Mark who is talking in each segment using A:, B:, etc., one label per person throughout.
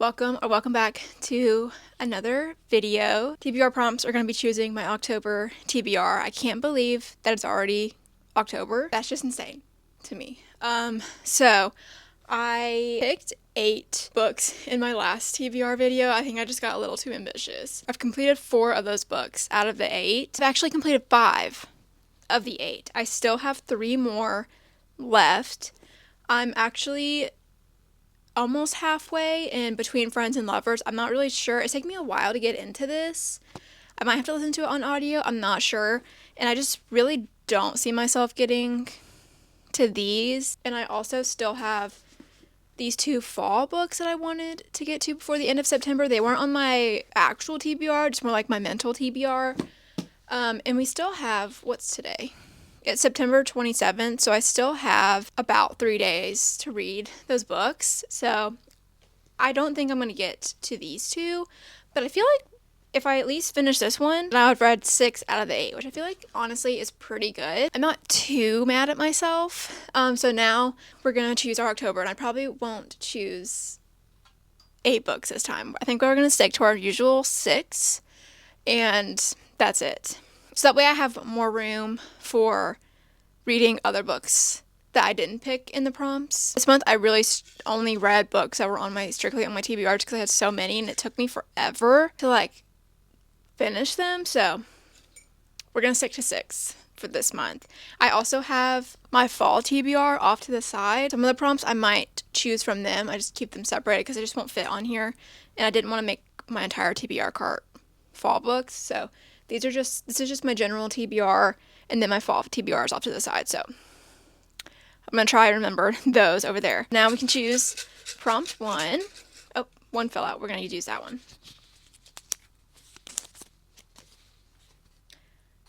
A: Welcome back to another video. TBR prompts are going to be choosing my October TBR. I can't believe that it's already October. That's just insane to me. So I picked 8 books in my last TBR video. I think I just got a little too ambitious. I've completed 4 of those books out of the 8. I've actually completed 5 of the 8. I still have 3 more left. I'm actually almost halfway in Between Friends and Lovers. I'm not really sure. It's taken me a while to get into this. I might have to listen to it on audio. I'm not sure. And I just really don't see myself getting to these. And I also still have these 2 fall books that I wanted to get to before the end of September. They weren't on my actual TBR, just more like my mental TBR. And we still have, what's today? It's September 27th, so I still have about 3 days to read those books. So I don't think I'm going to get to these 2, but I feel like if I at least finish this one, then I would have read 6 out of the 8, which I feel like honestly is pretty good. I'm not too mad at myself. So now we're going to choose our October, and I probably won't choose 8 books this time. I think we're going to stick to our usual 6, and that's it. So that way I have more room for reading other books that I didn't pick in the prompts. This month I really only read books that were strictly on my TBR just because I had so many and it took me forever to finish them. So we're going to stick to 6 for this month. I also have my fall TBR off to the side. Some of the prompts I might choose from them. I just keep them separated because they just won't fit on here. And I didn't want to make my entire TBR cart fall books. So this is just my general TBR, and then my fall TBR is off to the side, so I'm going to try to remember those over there. Now we can choose prompt 1. Oh, one fell out. We're going to use that one.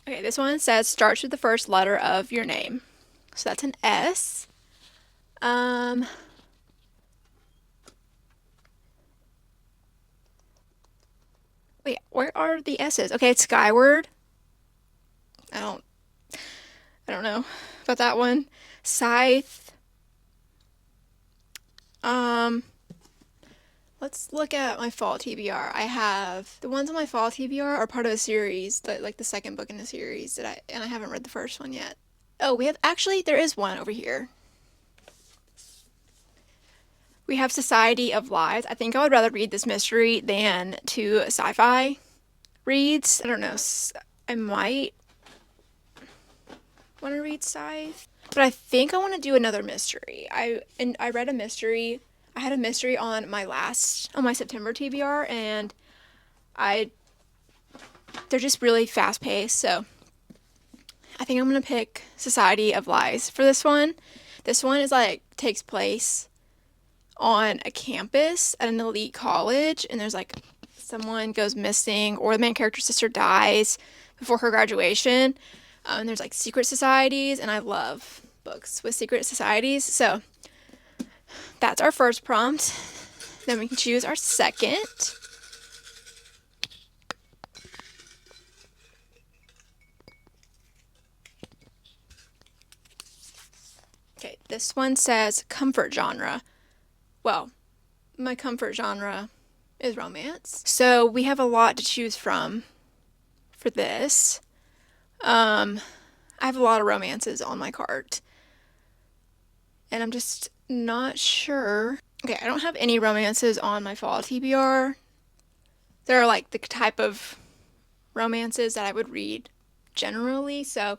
A: Okay, this one says starts with the first letter of your name. So that's an S. Wait, where are the S's? Okay, it's Skyward. I don't know about that one. Scythe. Let's look at my fall TBR. I have the ones on my fall TBR are part of a series, like the second book in the series and I haven't read the first one yet. Oh, there is one over here. We have Society of Lies. I think I would rather read this mystery than 2 sci-fi reads. I don't know. I might want to read Scythe. But I think I want to do another mystery. I read a mystery. I had a mystery on my September TBR, and they're just really fast-paced, so I think I'm going to pick Society of Lies for this one. This one is takes place on a campus at an elite college, and there's someone goes missing or the main character's sister dies before her graduation, and there's secret societies, and I love books with secret societies. So that's our first prompt. Then we can choose our second. Okay, this one says comfort genre. Well, my comfort genre is romance. So we have a lot to choose from for this. I have a lot of romances on my cart. And I'm just not sure. Okay, I don't have any romances on my fall TBR. They're the type of romances that I would read generally. So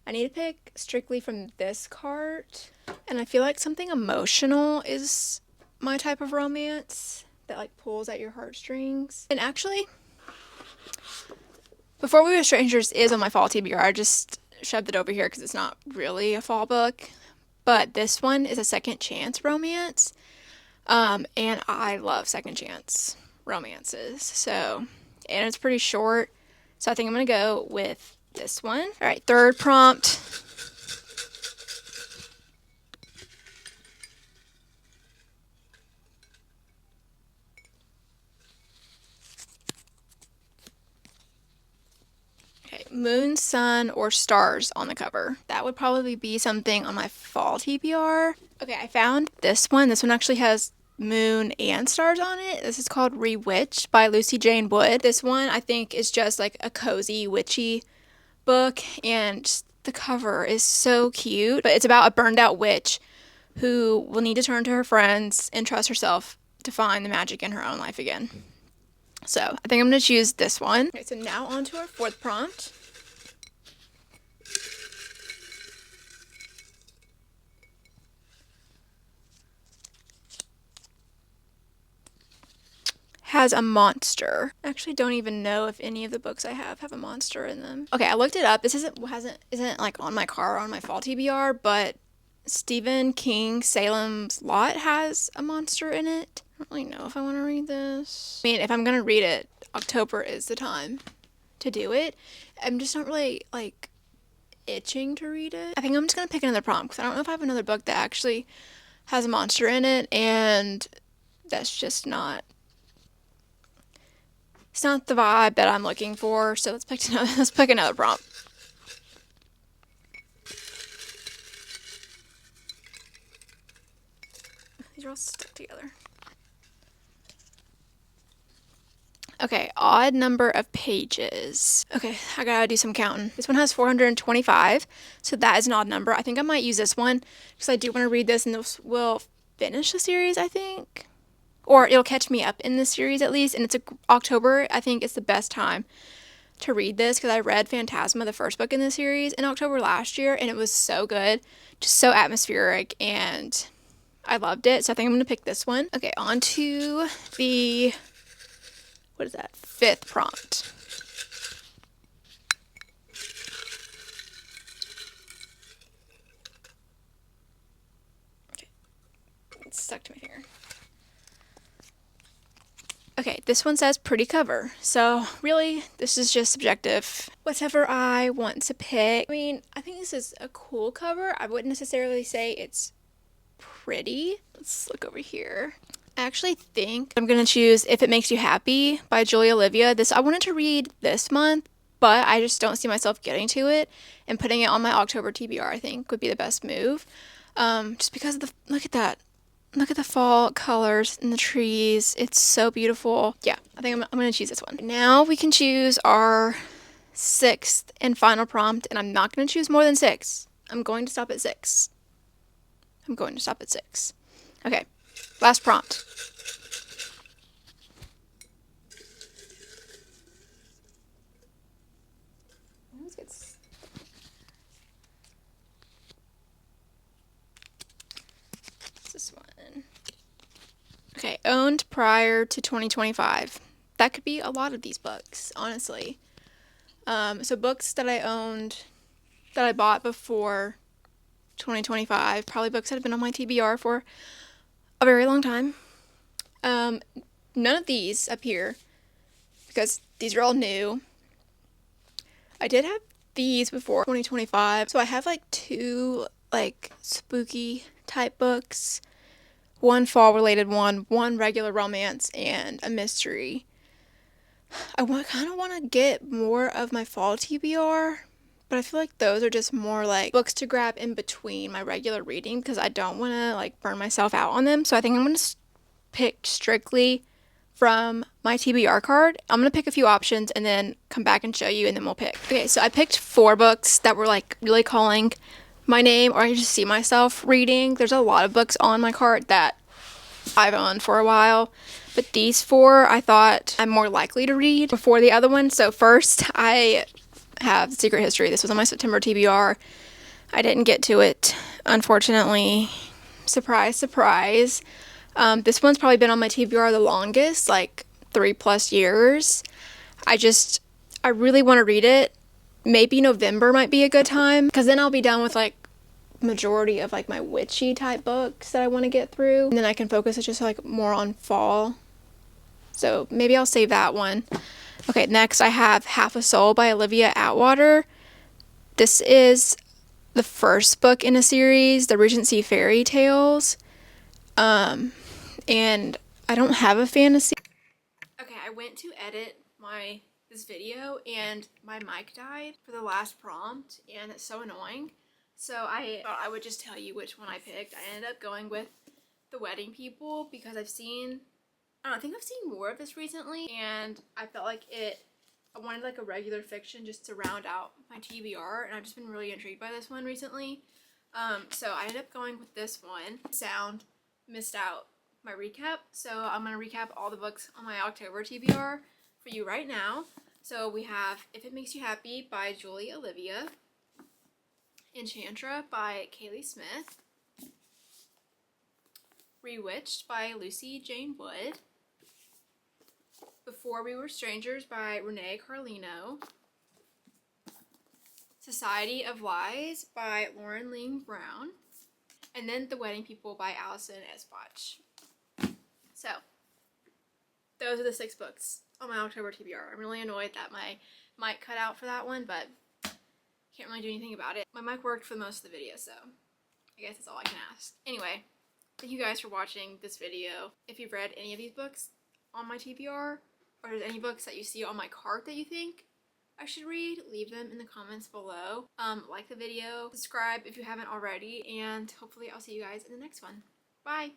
A: I need to pick strictly from this cart. And I feel like something emotional is my type of romance that pulls at your heartstrings. And actually, Before We Were Strangers is on my fall TBR. I just shoved it over here because it's not really a fall book. But this one is a second chance romance. And I love second chance romances. And it's pretty short. So I think I'm going to go with this one. All right, third prompt. Moon, sun, or stars on the cover. That would probably be something on my fall TBR. Okay, I found this one. This one actually has moon and stars on it. This is called Rewitched by Lucy Jane Wood. This one I think is just like a cozy witchy book, and the cover is so cute. But it's about a burned out witch who will need to turn to her friends and trust herself to find the magic in her own life again. So I think I'm going to choose this one. Okay, so now on to our fourth prompt. Has a monster. I actually don't even know if any of the books I have a monster in them. Okay, I looked it up. This isn't like on my car or on my fall TBR, but Stephen King Salem's Lot has a monster in it. I don't really know if I want to read this. I mean, if I'm gonna read it, October is the time to do it. I'm just not really like itching to read it. I think I'm just gonna pick another prompt because I don't know if I have another book that actually has a monster in it, and that's just not. It's not the vibe that I'm looking for, so let's pick another prompt. These are all stuck together. Okay, odd number of pages. Okay, I gotta do some counting. This one has 425, so that is an odd number. I think I might use this one because I do want to read this, and this will finish the series, I think. Or it'll catch me up in this series at least, and it's October. I think it's the best time to read this because I read Phantasma, the first book in the series, in October last year, and it was so good, just so atmospheric, and I loved it. So I think I'm gonna pick this one. Okay, on to the, what is that, fifth prompt. Okay, it's stuck to my finger. Okay, this one says pretty cover. So really, this is just subjective. Whatever I want to pick. I mean, I think this is a cool cover. I wouldn't necessarily say it's pretty. Let's look over here. I actually think I'm gonna choose If It Makes You Happy by Julia Olivia. This I wanted to read this month, but I just don't see myself getting to it, and putting it on my October TBR I think would be the best move. Just because of the, look at that. Look at the fall colors in the trees. It's so beautiful. Yeah, I think I'm going to choose this one. Now we can choose our sixth and final prompt, and I'm not going to choose more than 6. I'm going to stop at 6. Okay, last prompt. This one. Okay, owned prior to 2025. That could be a lot of these books, honestly. So books that I owned, that I bought before 2025, probably books that have been on my TBR for a very long time. None of these up here, because these are all new. I did have these before 2025, so I have like 2 like spooky type books. 1 fall related one regular romance, and a mystery. I kind of want to get more of my fall TBR, but I feel like those are just more like books to grab in between my regular reading because I don't want to like burn myself out on them. So I think I'm going to pick strictly from my TBR card. I'm going to pick a few options and then come back and show you, and then we'll pick. Okay, so I picked 4 books that were like really calling my name, or I just see myself reading. There's a lot of books on my cart that I've owned for a while, but these 4 I thought I'm more likely to read before the other one. So first, I have The Secret History. This was on my September TBR. I didn't get to it, unfortunately. Surprise, surprise. This one's probably been on my TBR the longest, like 3+ years. I really want to read it. Maybe November might be a good time, because then I'll be done with like majority of like my witchy type books that I want to get through, and then I can focus just like more on fall. So maybe I'll save that one. Okay, next I have Half a Soul by Olivia Atwater. This is the first book in a series, the Regency Fairy Tales. And I don't have a fantasy. Okay, I went to edit this video and my mic died for the last prompt, and it's so annoying. So I thought I would just tell you which one I picked. I ended up going with The Wedding People because I've seen, I don't know, I think I've seen more of this recently, and I felt like I wanted like a regular fiction just to round out my TBR, and I've just been really intrigued by this one recently. So I ended up going with this one. Sound missed out my recap, so I'm gonna recap all the books on my October TBR for you right now. So we have If It Makes You Happy by Julie Olivia, Enchantra by Kaylee Smith, Rewitched by Lucy Jane Wood, Before We Were Strangers by Renee Carlino, Society of Lies by Lauren Ling Brown, and then The Wedding People by Allison Espach. So, those are the 6 books on my October TBR. I'm really annoyed that my mic cut out for that one, but can't really do anything about it. My mic worked for most of the video, so I guess that's all I can ask. Anyway, thank you guys for watching this video. If you've read any of these books on my TBR, or there's any books that you see on my cart that you think I should read, leave them in the comments below. Like the video, subscribe if you haven't already, and hopefully I'll see you guys in the next one. Bye!